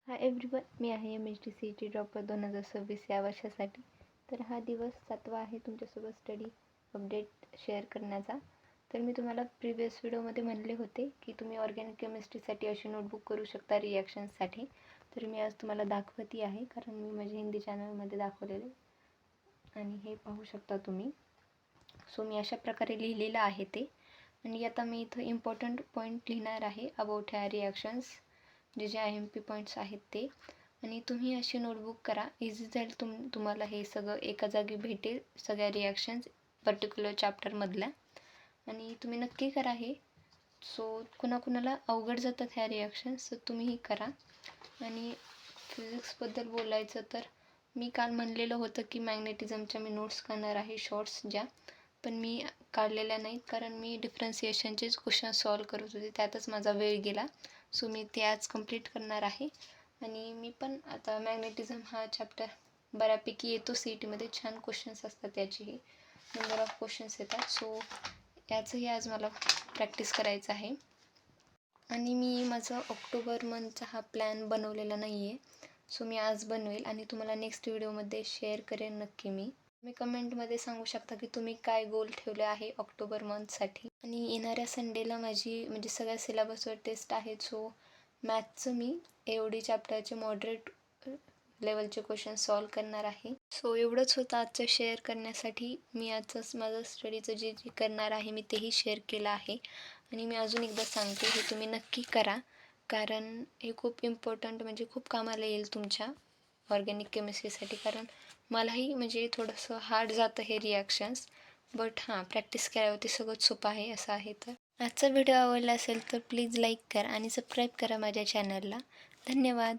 Hi everyone, मी आहे MHD CET dropper 2026 या वर्षासाठी. तर हा दिवस 7वा आहे तुमच्यासोबत स्टडी अपडेट शेअर करण्याचा. तर मी तुम्हाला प्रिव्हियस व्हिडिओमध्ये म्हणले होते की तुम्ही ऑर्गॅनिक केमिस्ट्रीसाठी अशी नोटबुक करू शकता रिॲक्शन्ससाठी. तर मी आज तुम्हाला दाखवती आहे, कारण मी माझ्या हिंदी चॅनलमध्ये दाखवलेले आणि हे पाहू शकता तुम्ही. सो मी अशा प्रकारे लिहिलेलं आहे ते. आणि आता मी इथं इम्पॉर्टंट पॉईंट लिहिणार आहे अबाउट ह्या रिॲक्शन्स, जे IMP पॉईंट्स आहेत ते. आणि तुम्ही अशी नोटबुक करा, इझी जाईल तुम्हाला हे सगळं एका जागी भेटेल, सगळ्या रिॲक्शन्स पर्टिक्युलर चॅप्टरमधल्या. आणि तुम्ही नक्की करा हे. सो कुणाकुणाला अवघड जातात ह्या रिॲक्शन्स, तर तुम्हीही करा. आणि फिजिक्सबद्दल बोलायचं तर मी काल म्हणलेलं होतं की मॅग्नेटिझमच्या मी नोट्स करणार आहे, शॉर्ट्स ज्या, पण मी काढलेल्या नाहीत कारण मी डिफरन्सिएशनचेच क्वेश्चन सॉल्व करत होते, त्यातच माझा वेळ गेला. सो मी ते आज कंप्लीट करणार आहे. आणि मी पण आता मॅग्नेटिझम हा चॅप्टर बऱ्यापैकी येतो CETमध्ये, छान क्वेश्चन्स असतात त्याचेही, नंबर ऑफ क्वेश्चन्स येतात. सो याचंही आज मला प्रॅक्टिस करायचं आहे. आणि मी माझं ऑक्टोबर मंथचा हा प्लॅन बनवलेला नाही आहे. सो मी आज बनवेल आणि तुम्हाला नेक्स्ट व्हिडिओमध्ये शेअर करेन नक्की. मी कमेंटमध्ये सांगू शकता की तुम्ही काय गोल ठेवले आहे ऑक्टोबर मंथसाठी. आणि येणाऱ्या संडेला माझी म्हणजे सगळ्या सिलेबसवर टेस्ट आहेत. सो मॅथ्सचं मी AOD चॅप्टरचे मॉडरेट लेवलचे क्वेश्चन सॉल्व करणार आहे. सो एवढंच होतं आजचं शेअर करण्यासाठी. मी आजचं माझं स्टडीचं जे करणार आहे मी तेही शेअर केलं आहे. आणि मी अजून एकदा सांगते, हे तुम्ही नक्की करा, कारण हे खूप इम्पॉर्टंट म्हणजे खूप कामाला येईल तुमच्या ऑर्गॅनिक केमिस्ट्रीसाठी. कारण मलाही म्हणजे थोडंसं हार्ड जातं हे रिॲक्शन्स, बट हां, प्रॅक्टिस केल्यावरती सगळंच सोपं आहे, असं आहे. तर आजचा व्हिडिओ आवडला असेल तर प्लीज लाईक करा आणि सबस्क्राईब करा माझ्या चॅनलला. धन्यवाद.